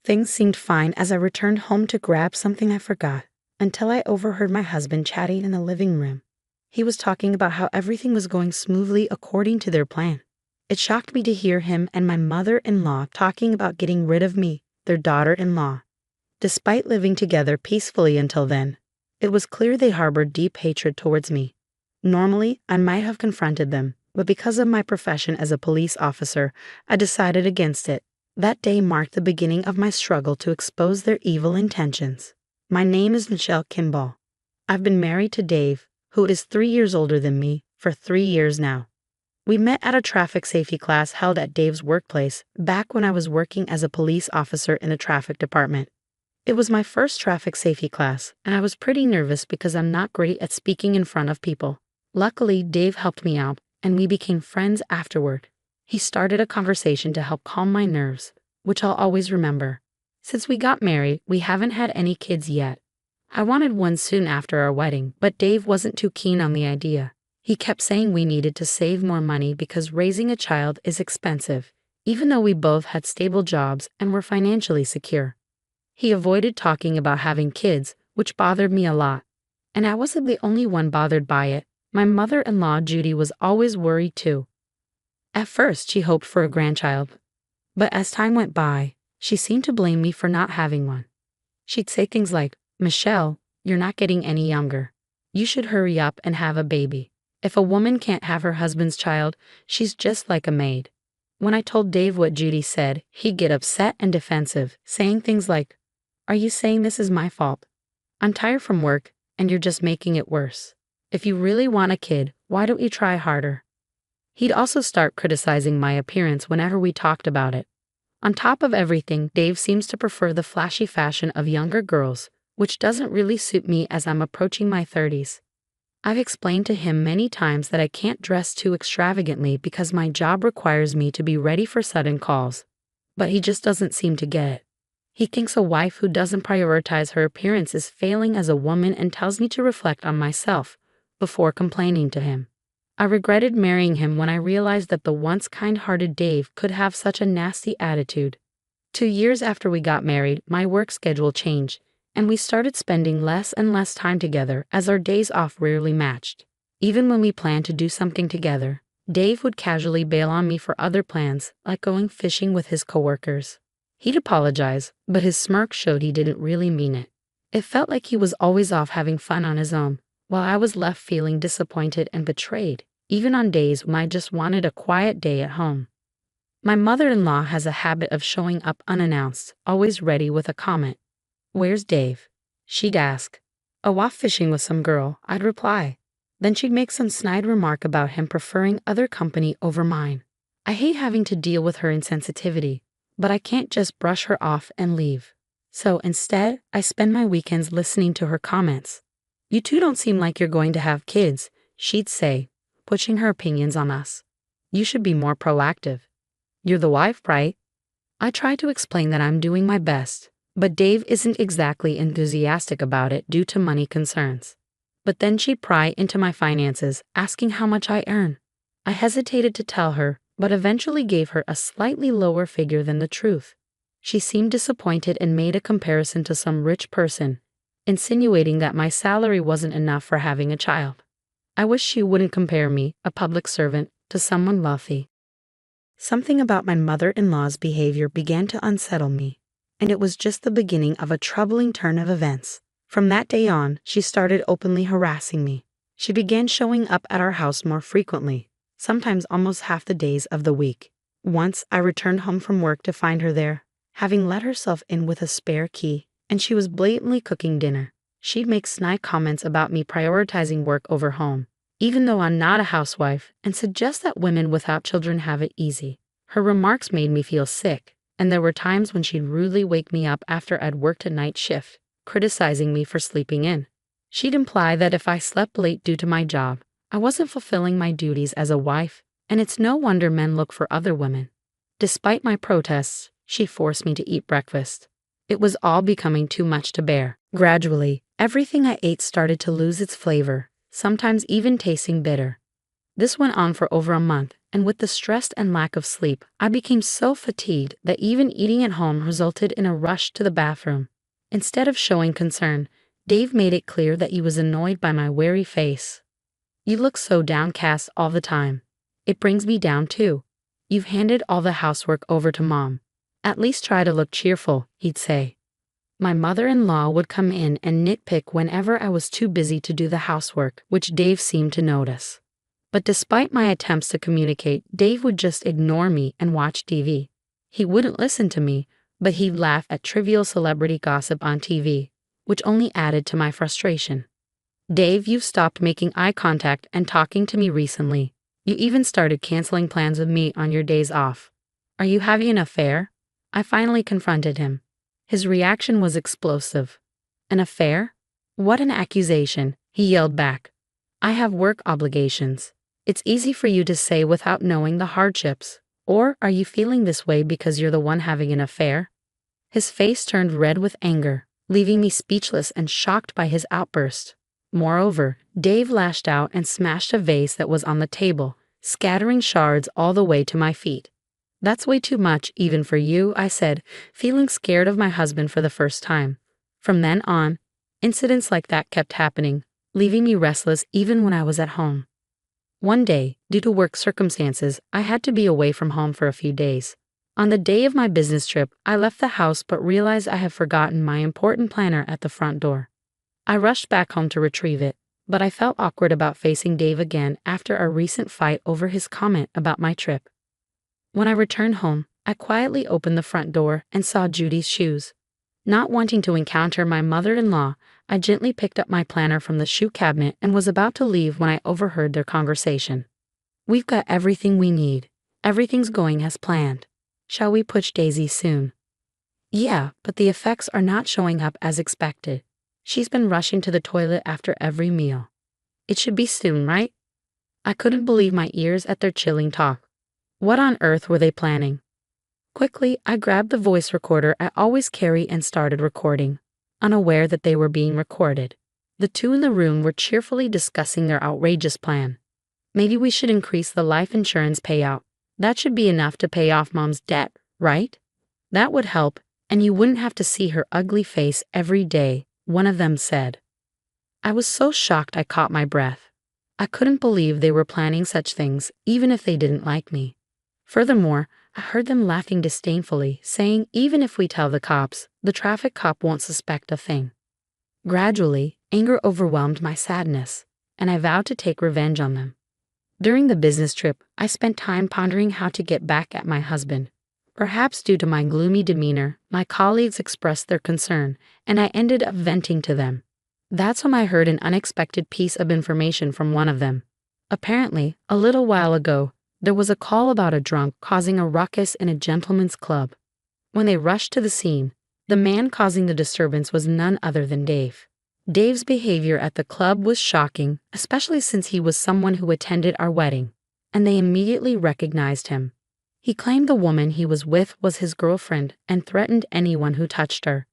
Things seemed fine as I returned home to grab something I forgot, until I overheard my husband chatting in the living room. He was talking about how everything was going smoothly according to their plan. It shocked me to hear him and my mother-in-law talking about getting rid of me, their daughter-in-law. Despite living together peacefully until then, it was clear they harbored deep hatred towards me. Normally, I might have confronted them, but because of my profession as a police officer, I decided against it. That day marked the beginning of my struggle to expose their evil intentions. My name is Michelle Kimball. I've been married to Dave, who is 3 years older than me, for 3 years now. We met at a traffic safety class held at Dave's workplace back when I was working as a police officer in the traffic department. It was my first traffic safety class, and I was pretty nervous because I'm not great at speaking in front of people. Luckily, Dave helped me out, and we became friends afterward. He started a conversation to help calm my nerves, which I'll always remember. Since we got married, we haven't had any kids yet. I wanted one soon after our wedding, but Dave wasn't too keen on the idea. He kept saying we needed to save more money because raising a child is expensive, even though we both had stable jobs and were financially secure. He avoided talking about having kids, which bothered me a lot. And I wasn't the only one bothered by it. My mother-in-law, Judy, was always worried too. At first, she hoped for a grandchild, but as time went by, she seemed to blame me for not having one. She'd say things like, "Michelle, you're not getting any younger. You should hurry up and have a baby. If a woman can't have her husband's child, she's just like a maid." When I told Dave what Judy said, he'd get upset and defensive, saying things like, "Are you saying this is my fault? I'm tired from work, and you're just making it worse. If you really want a kid, why don't you try harder?" He'd also start criticizing my appearance whenever we talked about it. On top of everything, Dave seems to prefer the flashy fashion of younger girls, which doesn't really suit me as I'm approaching my 30s. I've explained to him many times that I can't dress too extravagantly because my job requires me to be ready for sudden calls. But he just doesn't seem to get it. He thinks a wife who doesn't prioritize her appearance is failing as a woman and tells me to reflect on myself before complaining to him. I regretted marrying him when I realized that the once kind-hearted Dave could have such a nasty attitude. 2 years after we got married, my work schedule changed, and we started spending less and less time together as our days off rarely matched. Even when we planned to do something together, Dave would casually bail on me for other plans, like going fishing with his coworkers. He'd apologize, but his smirk showed he didn't really mean it. It felt like he was always off having fun on his own, while I was left feeling disappointed and betrayed, even on days when I just wanted a quiet day at home. My mother-in-law has a habit of showing up unannounced, always ready with a comment. "Where's Dave?" she'd ask. "Oh, off fishing with some girl," I'd reply. Then she'd make some snide remark about him preferring other company over mine. I hate having to deal with her insensitivity, but I can't just brush her off and leave. So instead, I spend my weekends listening to her comments. "You two don't seem like you're going to have kids," she'd say, pushing her opinions on us. "You should be more proactive. You're the wife, right?" I try to explain that I'm doing my best, but Dave isn't exactly enthusiastic about it due to money concerns. But then she'd pry into my finances, asking how much I earn. I hesitated to tell her, but eventually gave her a slightly lower figure than the truth. She seemed disappointed and made a comparison to some rich person, insinuating that my salary wasn't enough for having a child. I wish she wouldn't compare me, a public servant, to someone wealthy. Something about my mother-in-law's behavior began to unsettle me, and it was just the beginning of a troubling turn of events. From that day on, she started openly harassing me. She began showing up at our house more frequently, sometimes almost half the days of the week. Once, I returned home from work to find her there, having let herself in with a spare key, and she was blatantly cooking dinner. She'd make snide comments about me prioritizing work over home, even though I'm not a housewife, and suggest that women without children have it easy. Her remarks made me feel sick, and there were times when she'd rudely wake me up after I'd worked a night shift, criticizing me for sleeping in. She'd imply that if I slept late due to my job, I wasn't fulfilling my duties as a wife, and it's no wonder men look for other women. Despite my protests, she forced me to eat breakfast. It was all becoming too much to bear. Gradually, everything I ate started to lose its flavor, sometimes even tasting bitter. This went on for over a month, and with the stress and lack of sleep, I became so fatigued that even eating at home resulted in a rush to the bathroom. Instead of showing concern, Dave made it clear that he was annoyed by my weary face. "You look so downcast all the time. It brings me down too. You've handed all the housework over to Mom. At least try to look cheerful," he'd say. My mother-in-law would come in and nitpick whenever I was too busy to do the housework, which Dave seemed to notice. But despite my attempts to communicate, Dave would just ignore me and watch TV. He wouldn't listen to me, but he'd laugh at trivial celebrity gossip on TV, which only added to my frustration. "Dave, you've stopped making eye contact and talking to me recently. You even started canceling plans with me on your days off. Are you having an affair?" I finally confronted him. His reaction was explosive. "An affair? What an accusation," he yelled back. "I have work obligations. It's easy for you to say without knowing the hardships. Or are you feeling this way because you're the one having an affair?" His face turned red with anger, leaving me speechless and shocked by his outburst. Moreover, Dave lashed out and smashed a vase that was on the table, scattering shards all the way to my feet. "That's way too much, even for you," I said, feeling scared of my husband for the first time. From then on, incidents like that kept happening, leaving me restless even when I was at home. One day, due to work circumstances, I had to be away from home for a few days. On the day of my business trip, I left the house but realized I had forgotten my important planner at the front door. I rushed back home to retrieve it, but I felt awkward about facing Dave again after our recent fight over his comment about my trip. When I returned home, I quietly opened the front door and saw Judy's shoes. Not wanting to encounter my mother-in-law, I gently picked up my planner from the shoe cabinet and was about to leave when I overheard their conversation. "We've got everything we need. Everything's going as planned. Shall we push Daisy soon?" "Yeah, but the effects are not showing up as expected. She's been rushing to the toilet after every meal. It should be soon, right?" I couldn't believe my ears at their chilling talk. What on earth were they planning? Quickly, I grabbed the voice recorder I always carry and started recording, unaware that they were being recorded. The two in the room were cheerfully discussing their outrageous plan. "Maybe we should increase the life insurance payout. That should be enough to pay off Mom's debt, right? That would help, and you wouldn't have to see her ugly face every day," one of them said. I was so shocked I caught my breath. I couldn't believe they were planning such things, even if they didn't like me. Furthermore, I heard them laughing disdainfully, saying even if we tell the cops, the traffic cop won't suspect a thing. Gradually, anger overwhelmed my sadness, and I vowed to take revenge on them. During the business trip, I spent time pondering how to get back at my husband. Perhaps due to my gloomy demeanor, my colleagues expressed their concern, and I ended up venting to them. That's when I heard an unexpected piece of information from one of them. Apparently, a little while ago, there was a call about a drunk causing a ruckus in a gentleman's club. When they rushed to the scene, the man causing the disturbance was none other than Dave. Dave's behavior at the club was shocking, especially since he was someone who attended our wedding, and they immediately recognized him. He claimed the woman he was with was his girlfriend and threatened anyone who touched her.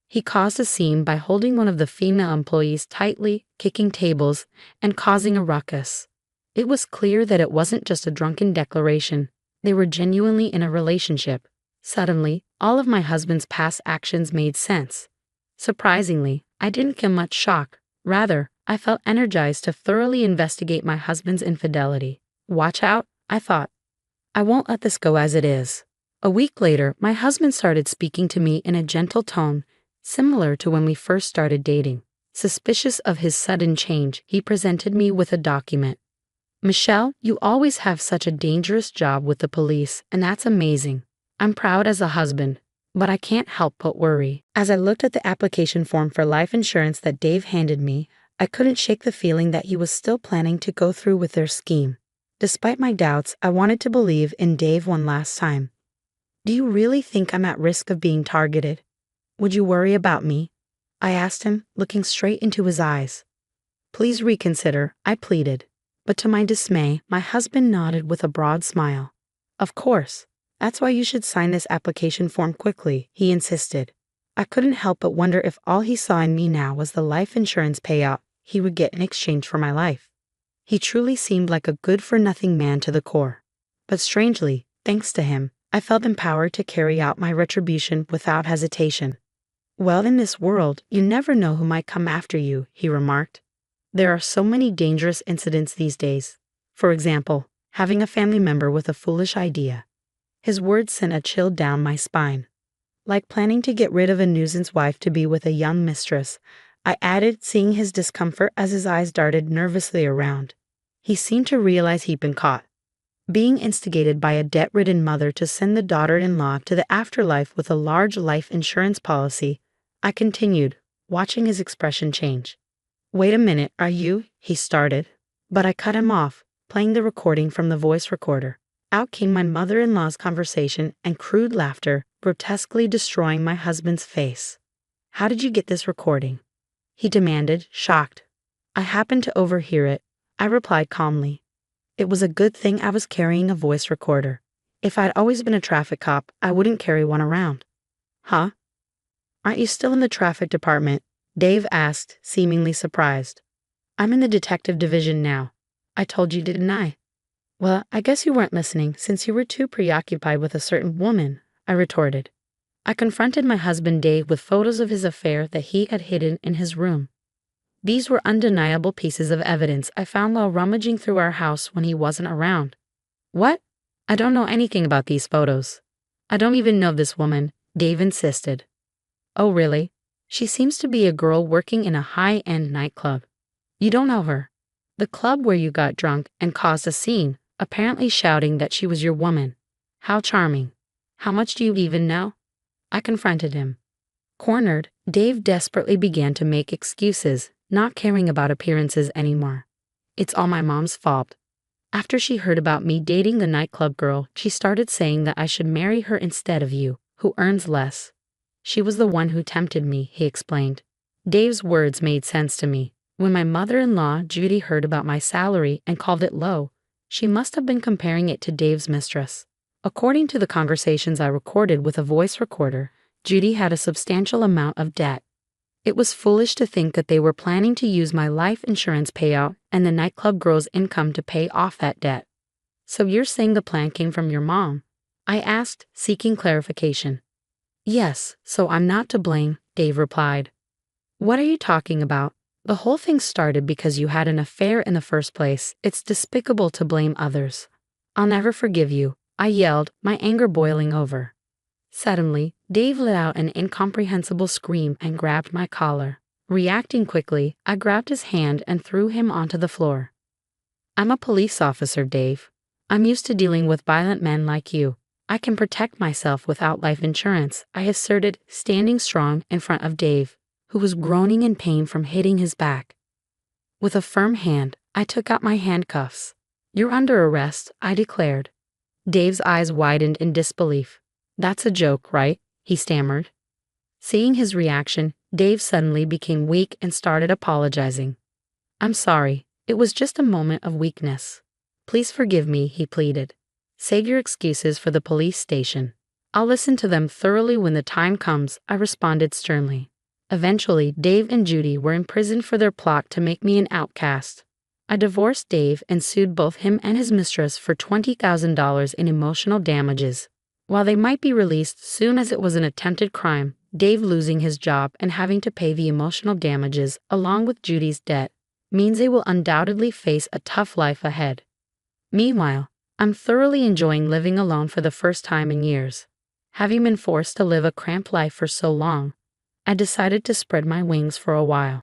He caused a scene by holding one of the female employees tightly, kicking tables, and causing a ruckus. It was clear that it wasn't just a drunken declaration. They were genuinely in a relationship. Suddenly, all of my husband's past actions made sense. Surprisingly, I didn't get much shock. Rather, I felt energized to thoroughly investigate my husband's infidelity. Watch out, I thought. I won't let this go as it is. A week later, my husband started speaking to me in a gentle tone, similar to when we first started dating. Suspicious of his sudden change, he presented me with a document. "Michelle, you always have such a dangerous job with the police, and that's amazing. I'm proud as a husband, but I can't help but worry." As I looked at the application form for life insurance that Dave handed me, I couldn't shake the feeling that he was still planning to go through with their scheme. Despite my doubts, I wanted to believe in Dave one last time. "Do you really think I'm at risk of being targeted? Would you worry about me?" I asked him, looking straight into his eyes. "Please reconsider," I pleaded. But to my dismay, my husband nodded with a broad smile. "Of course. That's why you should sign this application form quickly," he insisted. I couldn't help but wonder if all he saw in me now was the life insurance payout he would get in exchange for my life. He truly seemed like a good-for-nothing man to the core. But strangely, thanks to him, I felt empowered to carry out my retribution without hesitation. Well, in this world, you never know who might come after you, he remarked. There are so many dangerous incidents these days. For example, having a family member with a foolish idea. His words sent a chill down my spine. Like planning to get rid of a nuisance wife to be with a young mistress, I added, seeing his discomfort as his eyes darted nervously around. He seemed to realize he'd been caught. Being instigated by a debt-ridden mother to send the daughter-in-law to the afterlife with a large life insurance policy, I continued, watching his expression change. Wait a minute, are you? He started. But I cut him off, playing the recording from the voice recorder. Out came my mother-in-law's conversation and crude laughter, grotesquely destroying my husband's face. How did you get this recording? He demanded, shocked. I happened to overhear it, I replied calmly. It was a good thing I was carrying a voice recorder. If I'd always been a traffic cop, I wouldn't carry one around. Huh? Aren't you still in the traffic department? Dave asked, seemingly surprised. I'm in the detective division now. I told you, didn't I? Well, I guess you weren't listening since you were too preoccupied with a certain woman, I retorted. I confronted my husband Dave with photos of his affair that he had hidden in his room. These were undeniable pieces of evidence I found while rummaging through our house when he wasn't around. What? I don't know anything about these photos. I don't even know this woman, Dave insisted. Oh, really? She seems to be a girl working in a high-end nightclub. You don't know her. The club where you got drunk and caused a scene, apparently shouting that she was your woman. How charming. How much do you even know? I confronted him. Cornered, Dave desperately began to make excuses, not caring about appearances anymore. It's all my mom's fault. After she heard about me dating the nightclub girl, she started saying that I should marry her instead of you, who earns less. She was the one who tempted me, he explained. Dave's words made sense to me. When my mother-in-law, Judy, heard about my salary and called it low, she must have been comparing it to Dave's mistress. According to the conversations I recorded with a voice recorder, Judy had a substantial amount of debt. It was foolish to think that they were planning to use my life insurance payout and the nightclub girl's income to pay off that debt. So you're saying the plan came from your mom? I asked, seeking clarification. Yes, so I'm not to blame, Dave replied. What are you talking about? The whole thing started because you had an affair in the first place. It's despicable to blame others. I'll never forgive you, I yelled, my anger boiling over. Suddenly, Dave let out an incomprehensible scream and grabbed my collar. Reacting quickly, I grabbed his hand and threw him onto the floor. I'm a police officer, Dave. I'm used to dealing with violent men like you. I can protect myself without life insurance, I asserted, standing strong in front of Dave, who was groaning in pain from hitting his back. With a firm hand, I took out my handcuffs. You're under arrest, I declared. Dave's eyes widened in disbelief. That's a joke, right? He stammered. Seeing his reaction, Dave suddenly became weak and started apologizing. I'm sorry, it was just a moment of weakness. Please forgive me, he pleaded. Save your excuses for the police station. I'll listen to them thoroughly when the time comes, I responded sternly. Eventually, Dave and Judy were imprisoned for their plot to make me an outcast. I divorced Dave and sued both him and his mistress for $20,000 in emotional damages. While they might be released soon as it was an attempted crime, Dave losing his job and having to pay the emotional damages along with Judy's debt means they will undoubtedly face a tough life ahead. Meanwhile, I'm thoroughly enjoying living alone for the first time in years. Having been forced to live a cramped life for so long, I decided to spread my wings for a while.